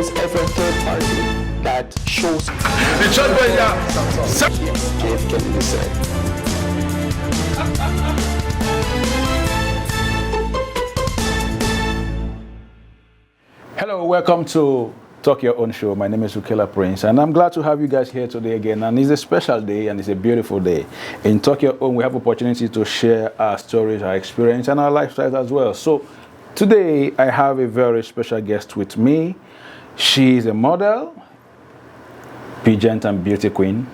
there's ever a third party that shows The church boy, can be said. Hello, welcome to Talk Your Own Show. My name is Ukela Prince, and I'm glad to have you guys here today again. And it's a special day, and it's a beautiful day. In Talk Your Own, we have opportunity to share our stories, our experience, and our lifestyles as well. So today, I have a very special guest with me. She is a model, pageant and beauty queen.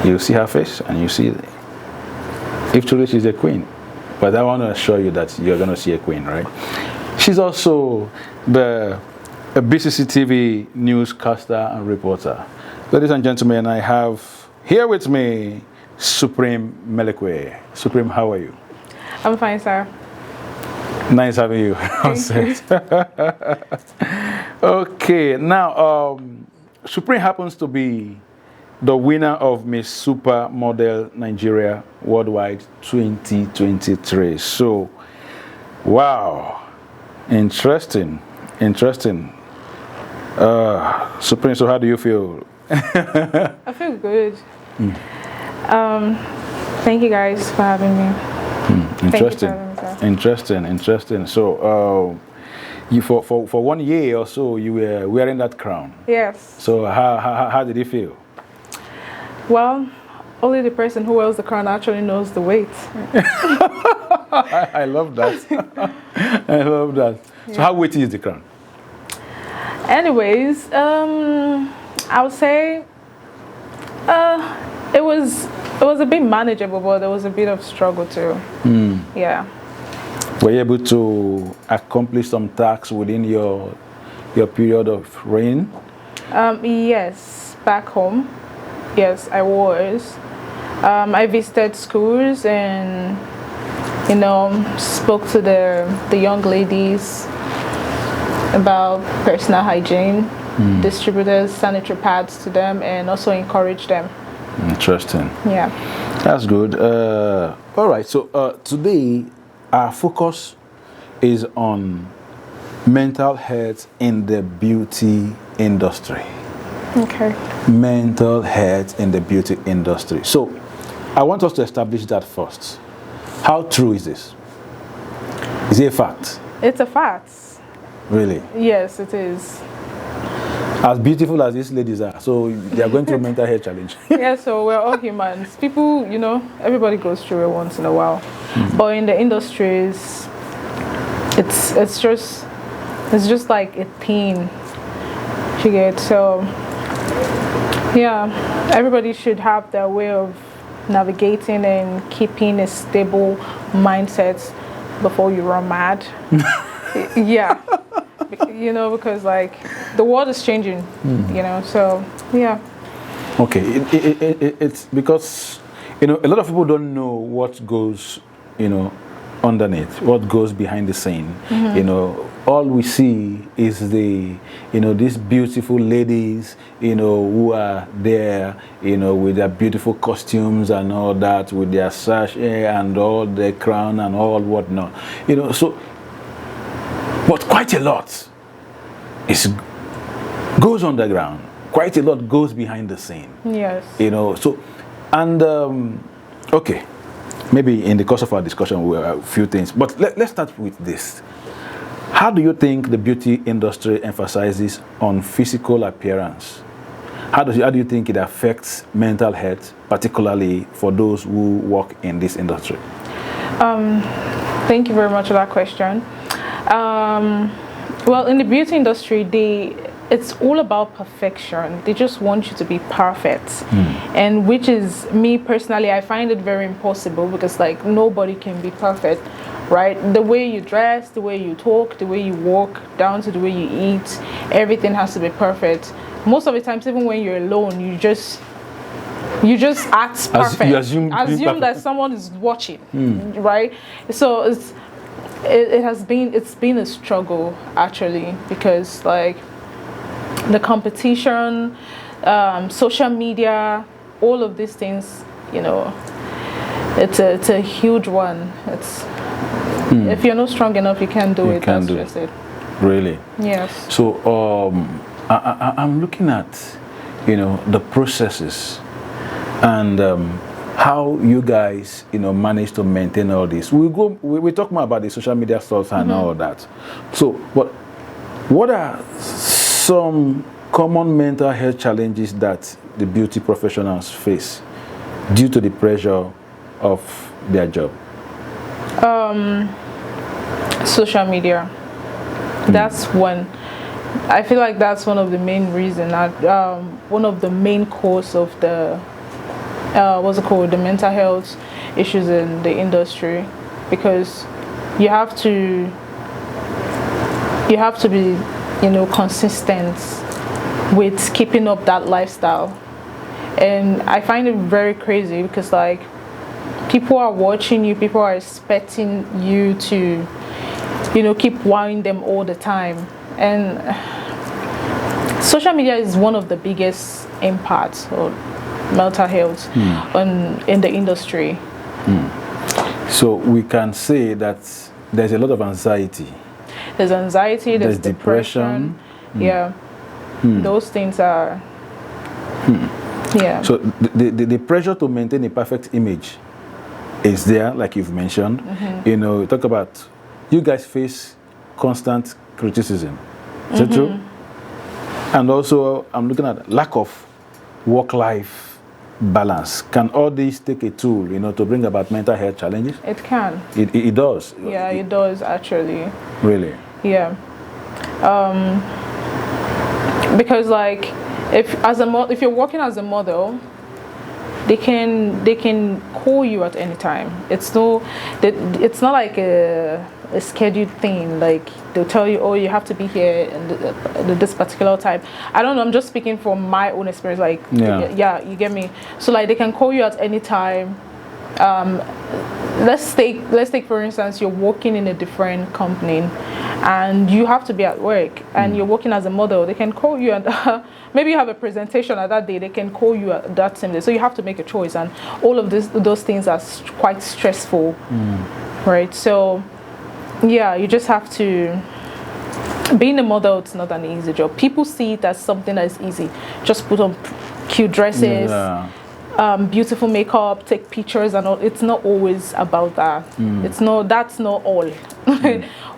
You see her face, and you see, if truly she's a queen. But I want to assure you that you're going to see a queen, right? She's also a BCCTV newscaster and reporter. Ladies and gentlemen, I have here with me Supreme Melekwe. Supreme, how are you? I'm fine, sir. Nice having you on set. Okay, now Supreme happens to be the winner of Miss Supermodel Nigeria Worldwide 2023. So, wow. Interesting. Supreme, so how do you feel? I feel good. Thank you guys for having me. Interesting. Thank you for having me, sir. Interesting. So, you for 1 year or so, you were wearing that crown. Yes. So, how did it feel? Well, only the person who wears the crown actually knows the weight. I love that. I love that. So, how weighty is the crown? Anyways, I would say it was a bit manageable, but there was a bit of struggle too. Yeah. Were you able to accomplish some tasks within your period of reign? Yes, back home. Yes, I was. I visited schools and spoke to the young ladies about personal hygiene, distributed sanitary pads to them, and also encouraged them. Interesting. Yeah. That's good. All right. So today, our focus is on mental health in the beauty industry. Okay. Mental health in the beauty industry. So, I want us to establish that first. How true is this? Is it a fact? It's a fact. Really? Yes, it is. As beautiful as these ladies are, so they are going through a mental health challenge. Yeah, so we're all humans. People, everybody goes through it once in a while. But in the industries, it's just like a thing. You get so. Yeah, everybody should have their way of navigating and keeping a stable mindset before you run mad. Yeah, because like the world is changing, so yeah. Okay, it's because a lot of people don't know what goes underneath, what goes behind the scene. All we see is these beautiful ladies who are there with their beautiful costumes and all that, with their sash and all the crown and all whatnot, so but quite a lot goes underground, quite a lot goes behind the scene. Yes. So and okay, maybe in the course of our discussion we'll have a few things, but let's start with this. How do you think the beauty industry emphasizes on physical appearance? How do you think it affects mental health, particularly for those who work in this industry? Thank you very much for that question. Well, in the beauty industry, it's all about perfection. They just want you to be perfect. And which is, me personally, I find it very impossible because like nobody can be perfect, right? The way you dress, the way you talk, the way you walk, down to the way you eat, everything has to be perfect. Most of the times, even when you're alone, you just act perfect. You assume that someone is watching, right? So it's been a struggle actually, because like the competition, social media, all of these things, it's a huge one. It's if you're not strong enough, you can't do it. That's just it. Really? Yes. So I'm looking at, the processes and how you guys, manage to maintain all this. We talk more about the social media stuff and all that. So, what are some common mental health challenges that the beauty professionals face due to the pressure of their job? Social media. That's one. I feel like that's one of the main reasons. One of the main cause of the the mental health issues in the industry, because you have to be consistent with keeping up that lifestyle. And I find it very crazy because like people are watching you, people are expecting you to keep wowing them all the time. And social media is one of the biggest impacts on mental health in the industry. So we can say that there's a lot of anxiety. There's anxiety, there's depression. Yeah. Those things are yeah. So the pressure to maintain a perfect image is there, like you've mentioned. Talk about, you guys face constant criticism. Is that true? And also, I'm looking at lack of work-life balance. Can all these take a toll, to bring about mental health challenges? It can. It does. Yeah, it does actually. Really? Yeah. Because like, if you're working as a model, they can call you at any time. It's not like a scheduled thing. Like they'll tell you, oh, you have to be here at this particular time. I don't know. I'm just speaking from my own experience. Like, yeah, you get me. So like they can call you at any time. Let's take for instance, you're working in a different company, and you have to be at work, and you're working as a model. They can call you, and maybe you have a presentation at that day. They can call you at that same day. So you have to make a choice, and all of those things are quite stressful, right? So yeah, you just have to. Being a model, it's not an easy job. People see it as something that is easy. Just put on cute dresses. Yeah. Beautiful makeup, take pictures, and all. It's not always about that. That's not all.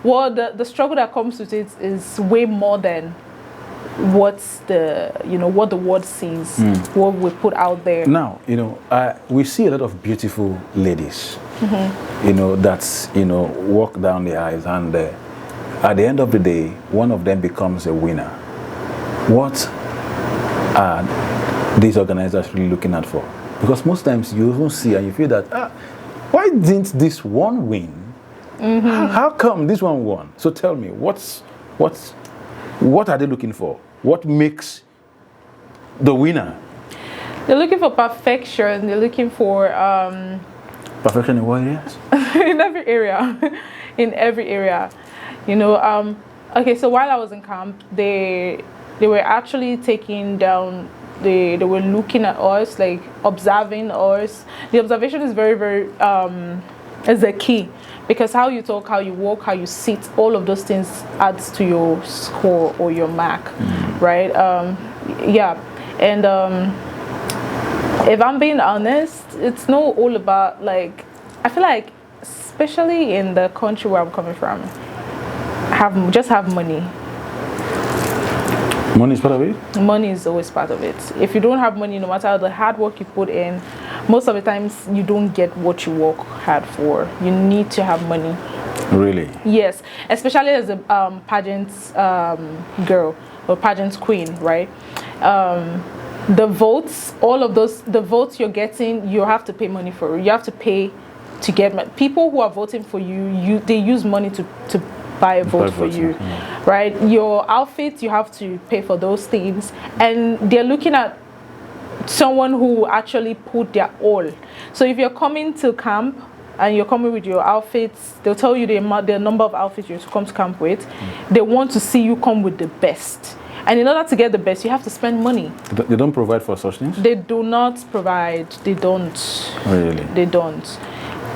Well, the struggle that comes with it is way more than what the world sees, what we put out there. Now, we see a lot of beautiful ladies, that's walk down the aisles, and at the end of the day, one of them becomes a winner. What are these organizers really looking out for? Because most times you even see and you feel that, why didn't this one win? How come this one won? So tell me, what are they looking for? What makes the winner? They're looking for perfection. They're looking for perfection in what areas? in every area. In every area. Okay, so while I was in camp, they were actually taking down. They were looking at us, like observing us. The observation is very, very is the key, because how you talk, how you walk, how you sit, all of those things adds to your score or your mark, right? Yeah, and if I'm being honest, it's not all about like. I feel like, especially in the country where I'm coming from, just have money. Money is part of it? Money is always part of it. If you don't have money, no matter the hard work you put in, most of the times you don't get what you work hard for. You need to have money. Really? Yes, especially as a pageant girl or pageant queen, right? The votes, all of those, the votes you're getting, you have to pay money for. You have to pay to get people who are voting for you. They use money to buy a vote for you, right? Your outfit, you have to pay for those things, and they're looking at someone who actually put their all. So if you're coming to camp and you're coming with your outfits, they'll tell you the number of outfits you're to come to camp with. They want to see you come with the best, and in order to get the best, you have to spend money. They don't provide for such things? They do not provide. They don't. Really? They don't.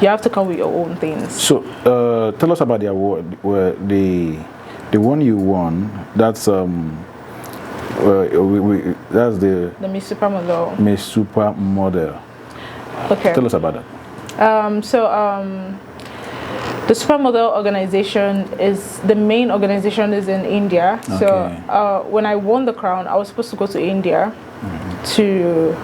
You have to come with your own things. So, tell us about the award, the The one you won, that's that's The Miss Supermodel. Miss Supermodel. Okay. Tell us about that. The Supermodel organization is the main organization is in India. Okay. So when I won the crown, I was supposed to go to India to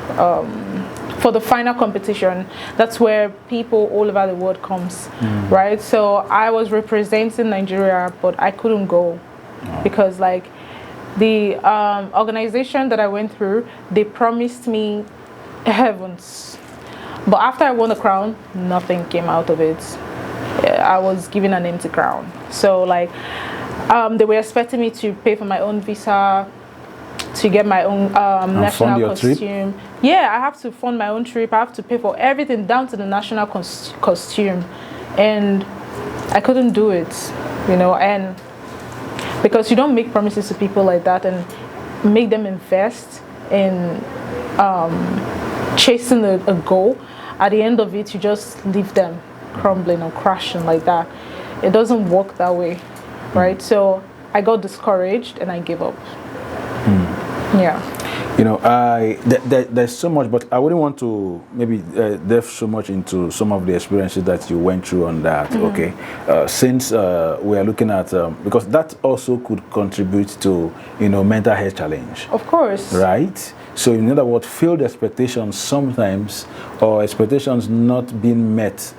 for the final competition. That's where people all over the world comes, right? So I was representing Nigeria, but I couldn't go because like the organization that I went through, they promised me heavens. But after I won the crown, nothing came out of it. I was given an empty crown. So like they were expecting me to pay for my own visa, to get my own national costume. Trip? Yeah, I have to fund my own trip. I have to pay for everything down to the national costume. And I couldn't do it, you know, and because you don't make promises to people like that and make them invest in chasing a goal. At the end of it, you just leave them crumbling or crashing like that. It doesn't work that way, right? So I got discouraged and I gave up. Yeah. You know, there's so much, but I wouldn't want to maybe delve so much into some of the experiences that you went through on that. Okay, since we are looking at because that also could contribute to, you know, mental health challenge. Of course. Right. So in other words, failed expectations sometimes, or expectations not being met.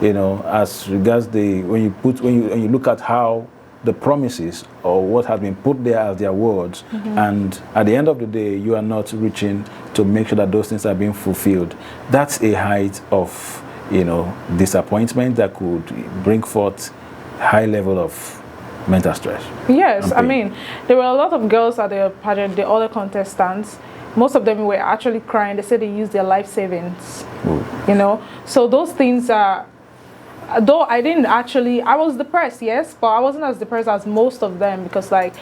You know, as regards when you look at how the promises or what has been put there as their words, and at the end of the day you are not reaching to make sure that those things are being fulfilled. That's a height of, you know, disappointment that could bring forth high level of mental stress. Yes, I mean, there were a lot of girls at the pageant, the other contestants. Most of them were actually crying. They said they used their life savings. You know, so those things are, though I didn't actually, I was depressed, yes, but I wasn't as depressed as most of them because like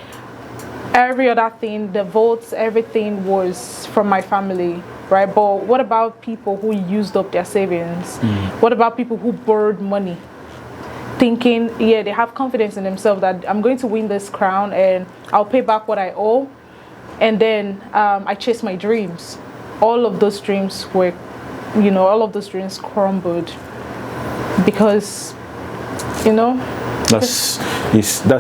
every other thing, the votes, everything was from my family, right? But what about people who used up their savings? What about people who borrowed money? Thinking, yeah, they have confidence in themselves that I'm going to win this crown and I'll pay back what I owe. And then I chased my dreams. All of those dreams were, you know, all of those dreams crumbled. Because, you know, that's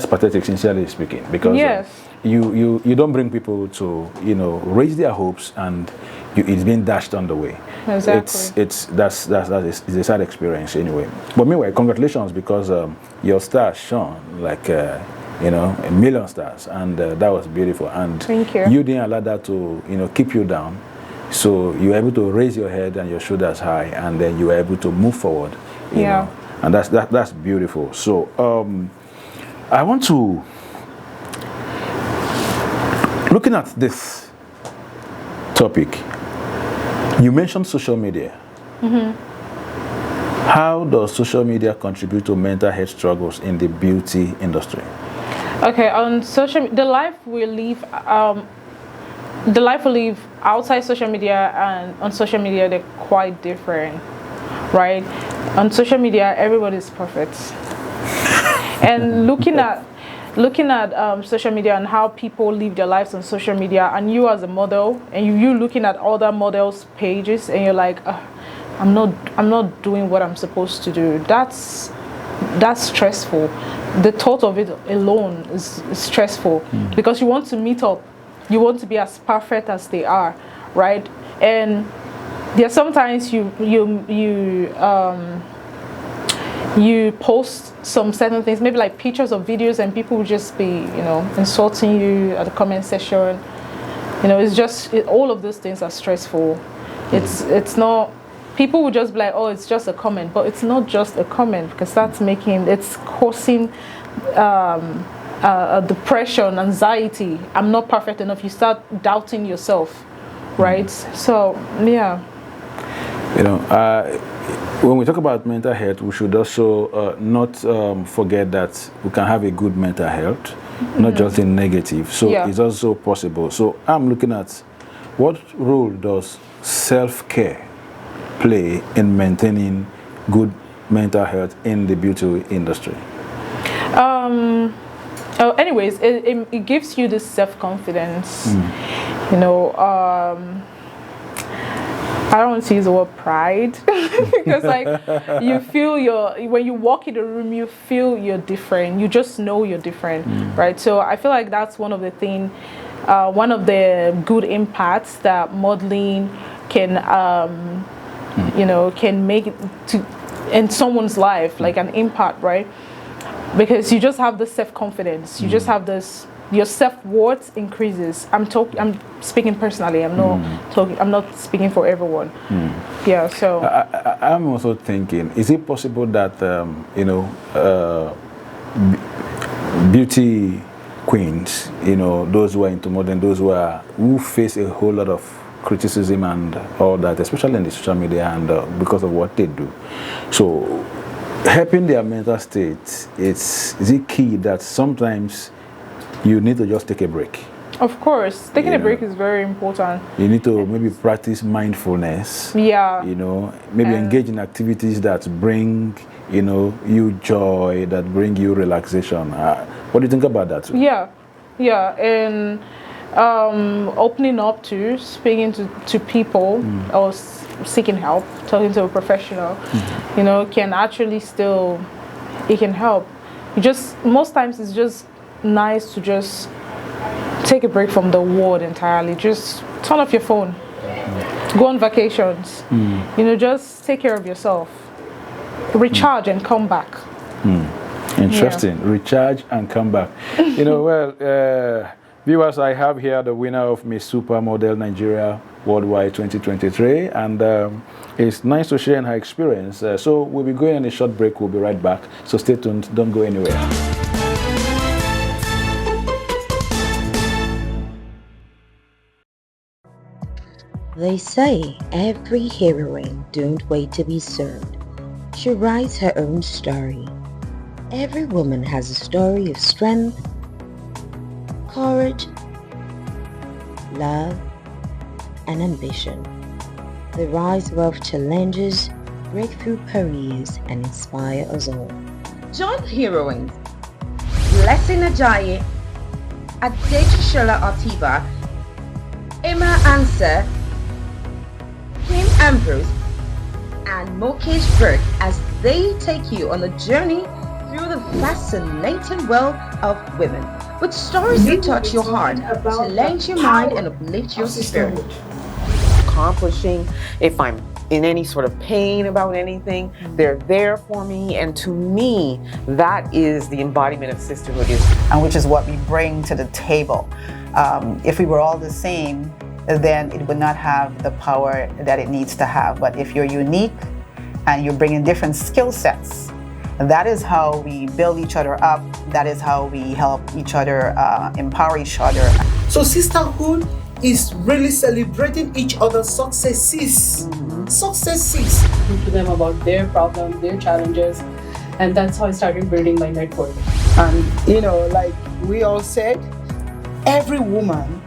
pathetic, sincerely speaking, because yes. You don't bring people to, you know, raise their hopes and it's being dashed on the way. Exactly. That's a sad experience anyway. But meanwhile, congratulations, because your star shone like you know, 1 million stars, and that was beautiful. And thank you. You didn't allow that to, you know, keep you down. So you were able to raise your head and your shoulders high, and then you were able to move forward. You know, and that's beautiful. So I want to, looking at this topic, you mentioned social media. How does social media contribute to mental health struggles in the beauty industry? Okay, on the life we live outside social media and on social media, they're quite different, right? On social media, everybody's perfect. And looking at social media and how people live their lives on social media, and you as a model, and you looking at other models' pages, and you're like, I'm not doing what I'm supposed to do. That's stressful. The thought of it alone is stressful because you want to meet up, you want to be as perfect as they are, right? And there sometimes you post some certain things, maybe like pictures or videos, and people will just be, you know, insulting you at the comment section. You know, it's just all of those things are stressful. It's not. People will just be like, oh, it's just a comment, but it's not just a comment, because it's causing a depression, anxiety. I'm not perfect enough. You start doubting yourself, right? So yeah. You know, when we talk about mental health, we should also not forget that we can have a good mental health, not just a negative. So it's also possible. So I'm looking at what role does self-care play in maintaining good mental health in the beauty industry? Oh, anyways, it gives you this self-confidence. You know, I don't want to use the word pride because like you feel when you walk in the room, you feel you're different. You just know you're different, right? So I feel like that's one of the one of the good impacts that modeling can, you know, can make it to in someone's life, like an impact, right? Because you just have the self-confidence. You just have this. Your self-worth increases. I'm speaking personally. I'm not speaking for everyone. Yeah. So I'm also thinking: is it possible that you know, beauty queens, you know, those who are into modeling, those who face a whole lot of criticism and all that, especially in the social media and because of what they do. So, helping their mental state, is it key that sometimes you need to just take a break? of course, taking a break is very important. You need to maybe practice mindfulness. Yeah. You know, maybe engage in activities that bring, you know, you joy, that bring you relaxation. What do you think about that? Yeah, yeah, and opening up to speaking to people or seeking help, talking to a professional, you know, can actually still, it can help. You just, most times it's just nice to just take a break from the world entirely. Just turn off your phone, go on vacations, you know, just take care of yourself, recharge and come back. Interesting. Yeah. Recharge and come back. You know, well, viewers, I have here the winner of Miss Supermodel Nigeria Worldwide 2023, and it's nice to share her experience. So we'll be going on a short break. We'll be right back. So stay tuned. Don't go anywhere. They say every heroine don't wait to be served. She writes her own story. Every woman has a story of strength, courage, love, and ambition. They rise above challenges, break through careers, and inspire us all. Join heroines Blessing Ajayi, Adejishola Otiba, Emma Answer, Kim Ambrose, and Mokesh Burke as they take you on a journey through the fascinating world of women, with stories that touch your heart, challenge your mind, and uplift your spirit. Accomplishing, if I'm in any sort of pain about anything, they're there for me, and to me, that is the embodiment of sisterhood. And which is what we bring to the table. If we were all the same, then it would not have the power that it needs to have. But if you're unique and you're bringing different skill sets, that is how we build each other up. That is how we help each other, empower each other. So sisterhood is really celebrating each other's successes. Successes. Talk to them about their problems, their challenges, and that's how I started building my network. And you know, like we all said, every woman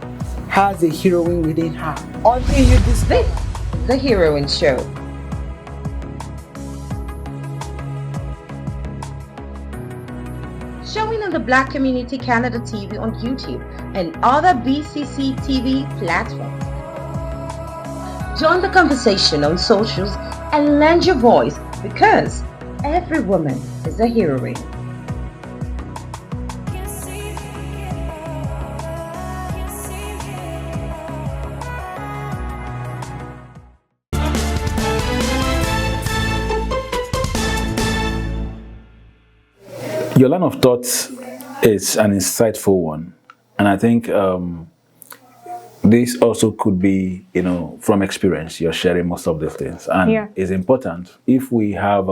has a heroine within her. Until you discover The Heroine Show. Showing on the Black Community Canada TV on YouTube and other BCCTV platforms. Join the conversation on socials and lend your voice, because every woman is a heroine. Your line of thought is an insightful one, and I think this also could be, you know, from experience. You're sharing most of these things, and it's important if we have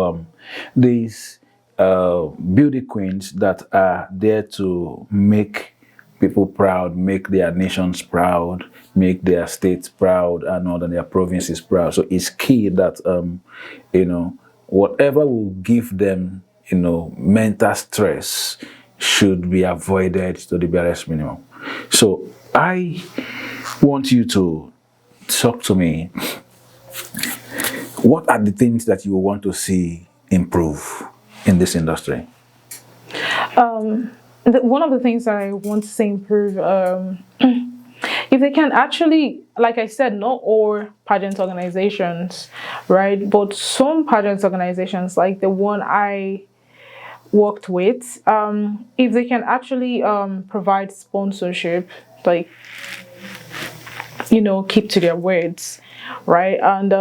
these beauty queens that are there to make people proud, make their nations proud, make their states proud, and all their provinces proud. So it's key that you know, whatever will give them, you know, mental stress should be avoided to the barest minimum. So I want you to talk to me. What are the things that you want to see improve in this industry? one of the things that I want to see improve, if they can actually, like I said, not all pageant organizations, right? But some pageant organizations, like the one I worked with, if they can actually provide sponsorship, like, keep to their words, right? And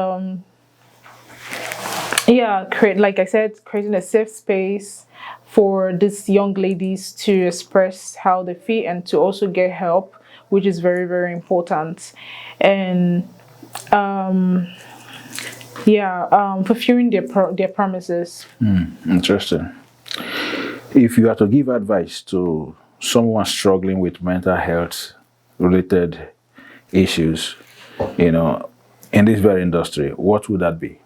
yeah, like I said, creating a safe space for these young ladies to express how they feel and to also get help, which is very, very important. And fulfilling their promises. Interesting. If you are to give advice to someone struggling with mental health related issues, in this very industry, what would that be?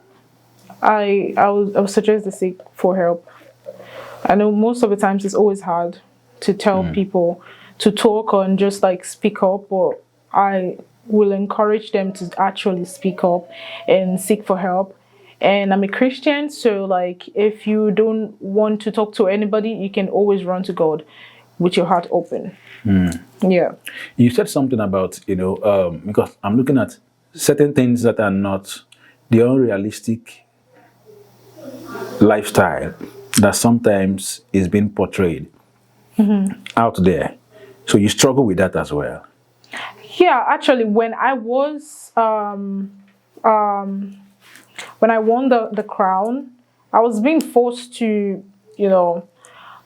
I would suggest to seek for help. I know most of the times it's always hard to tell people to talk or just like speak up, but I will encourage them to actually speak up and seek for help. And I'm a Christian, so like if you don't want to talk to anybody, you can always run to God with your heart open. Yeah. You said something about, because I'm looking at certain things that are not the unrealistic lifestyle that sometimes is being portrayed out there. So you struggle with that as well. Yeah, actually, when I won the crown, I was being forced to,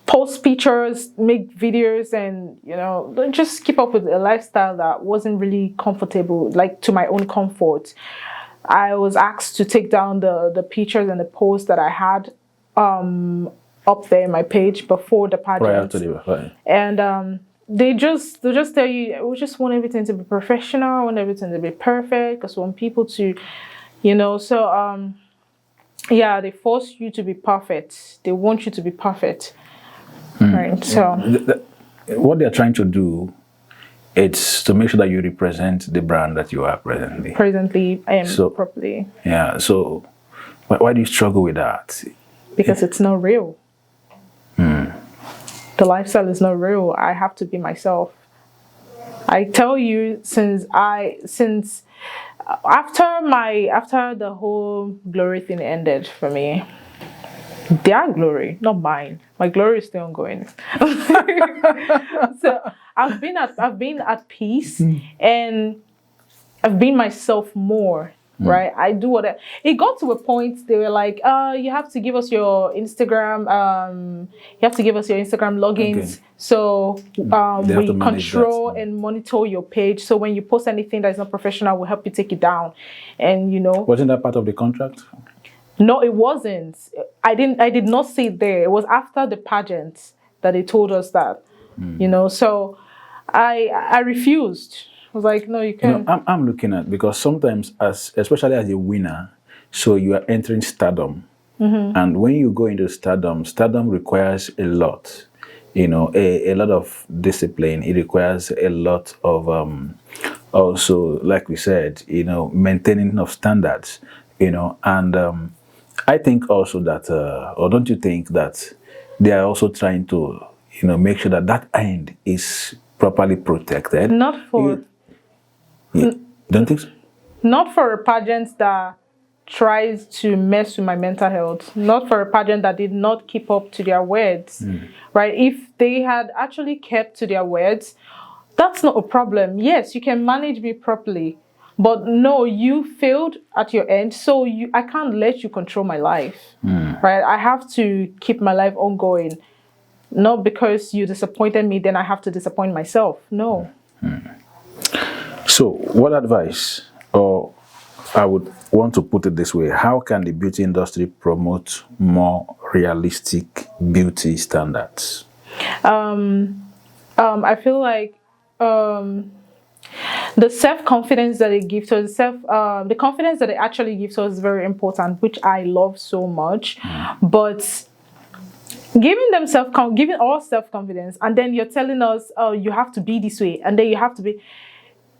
post pictures, make videos, and just keep up with a lifestyle that wasn't really comfortable, like to my own comfort. I was asked to take down the pictures and the posts that I had up there in my page before the pageant. And they just tell you, we just want everything to be professional, want everything to be perfect, because we want people to, they force you to be perfect. They want you to be perfect. Right. So what they're trying to do, it's to make sure that you represent the brand that you are presently. I am properly. Yeah. So why do you struggle with that? Because it's not real. The lifestyle is not real. I have to be myself. I tell you, since after the whole glory thing ended for me, their glory, not mine. My glory is still ongoing. So I've been at peace and I've been myself more. Right, I do whatever. It got to a point they were like, you have to give us your Instagram. You have to give us your Instagram logins, so we control and monitor your page. So when you post anything that is not professional, we'll help you take it down. And wasn't that part of the contract? No, it wasn't. I did not see it there. It was after the pageant that they told us that. So I refused. I was like, no, you can't. I'm looking at, because sometimes, especially as a winner, so you are entering stardom. And when you go into stardom requires a lot, a lot of discipline. It requires a lot of also, like we said, maintaining of standards, and I think also that, or don't you think that they are also trying to, make sure that end is properly protected? Not for... Don't think so? Not for a pageant that tries to mess with my mental health. Not for a pageant that did not keep up to their words. Right? If they had actually kept to their words, that's not a problem. Yes, you can manage me properly. But no, you failed at your end, so I can't let you control my life. Right? I have to keep my life ongoing. Not because you disappointed me, then I have to disappoint myself. No. So, what advice, or I would want to put it this way, how can the beauty industry promote more realistic beauty standards? I feel like the self-confidence that it gives us, the confidence that it actually gives us is very important, which I love so much. But giving all self-confidence, and then you're telling us, oh, you have to be this way, and then you have to be...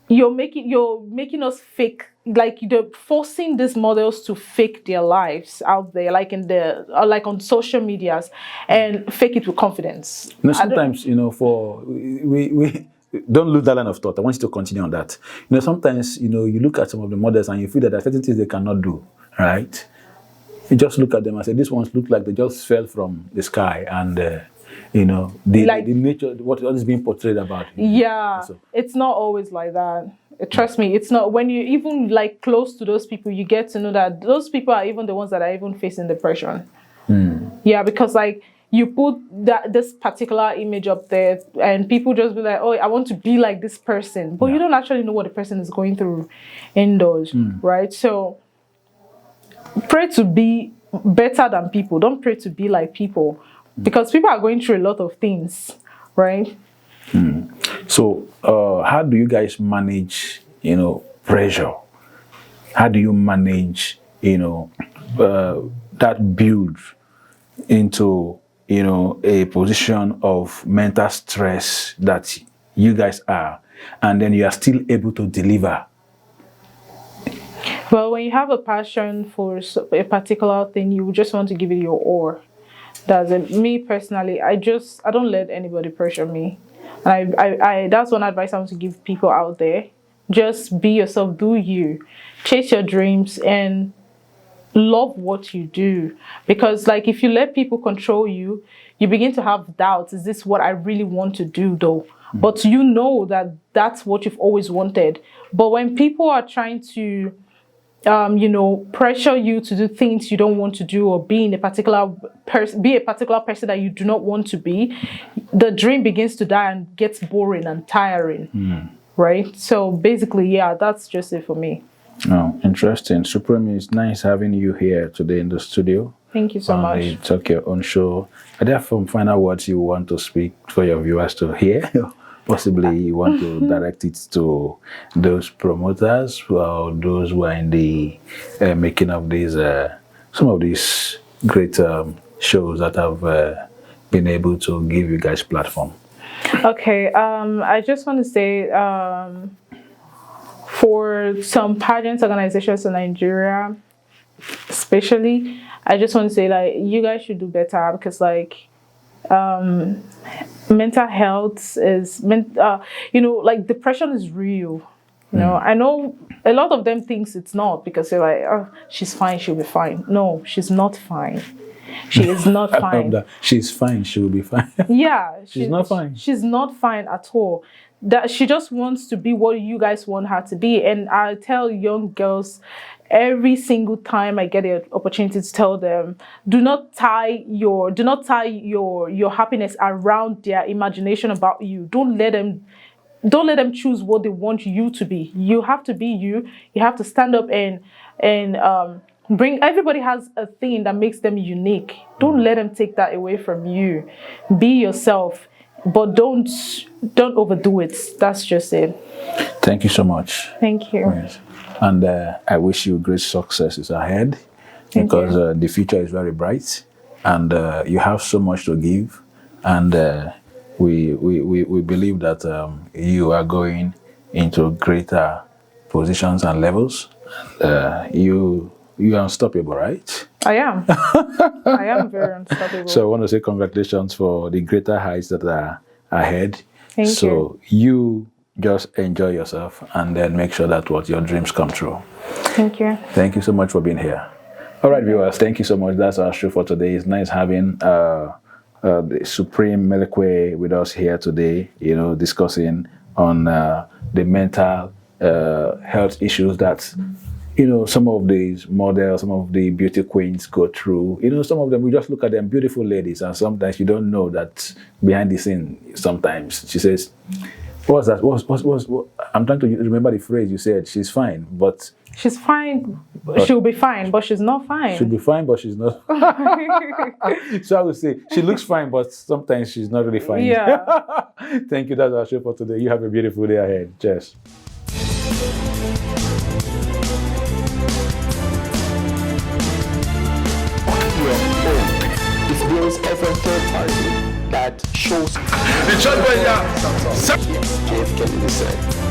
you're making us fake, like you're forcing these models to fake their lives out there, like like on social medias, and fake it with confidence. Sometimes, for we don't lose that line of thought. I want you to continue on that. Sometimes, you look at some of the models and you feel that there are certain things they cannot do, right? You just look at them and say, these ones look like they just fell from the sky, and the nature, what is being portrayed about. Yeah, so. It's not always like that. Trust me, it's not. When you even like close to those people, you get to know that those people are even the ones that are even facing depression. Yeah, because like you put this particular image up there, and people just be like, "Oh, I want to be like this person," but you don't actually know what the person is going through indoors, right? So pray to be better than people. Don't pray to be like people, because people are going through a lot of things, right? So how do you guys manage, pressure? How do you manage, that build into, a position of mental stress that you guys are, and then you are still able to deliver? Well, when you have a passion for a particular thing, you just want to give it your all. That's it. Me personally, I don't let anybody pressure me. And I that's one advice I want to give people out there. Just be yourself, do you. Chase your dreams and love what you do. Because like if you let people control you, you begin to have doubts. Is this what I really want to do though? But you know that that's what you've always wanted. But when people are trying to pressure you to do things you don't want to do, or be a particular person that you do not want to be, the dream begins to die and gets boring and tiring, right? So basically, yeah, that's just it for me. Oh, interesting. Supreme, it's nice having you here today in the studio. Thank you so much. The Talk Your Own show. Are there some final words you want to speak for your viewers to hear? Possibly you want to direct it to those promoters or those who are in the making of these some of these great shows that have been able to give you guys platform. Okay, I just want to say for some pageant organizations in Nigeria, especially, I just want to say like you guys should do better, because like mental health is like depression is real. I know a lot of them thinks it's not, because they're like, oh, she's fine, she'll be fine. No, she's not fine. She is not fine. She's fine, she'll be fine. Yeah, she's not fine. She's not fine at all. That she just wants to be what you guys want her to be. And I tell young girls every single time I get the opportunity to tell them, do not tie your happiness around their imagination about you. Don't let them choose what they want you to be. You have to be you. You have to stand up and bring. Everybody has a thing that makes them unique. Don't let them take that away from you. Be yourself, but don't overdo it. That's just it. Thank you so much. Thank you. Yes. And I wish you great successes ahead, because the future is very bright, and you have so much to give, and we believe that you are going into greater positions and levels. You are unstoppable, right? I am. I am very unstoppable. So I want to say congratulations for the greater heights that are ahead. Thank you. So you just enjoy yourself, and then make sure that what your dreams come true. Thank you. Thank you so much for being here. All right, viewers, thank you so much. That's our show for today. It's nice having the Supreme Melekwe with us here today, discussing on the mental health issues that some of these models, some of the beauty queens go through. Some of them, we just look at them, beautiful ladies, and sometimes you don't know that behind the scene, sometimes she says, what was that? What? I'm trying to remember the phrase you said. She's fine, but... She's fine. She'll be fine, but she's not fine. She'll be fine, but she's not. So I would say, she looks fine, but sometimes she's not really fine. Yeah. Thank you. That's our show for today. You have a beautiful day ahead. Cheers. If there is ever a third party that shows The church boy, yeah. can be said.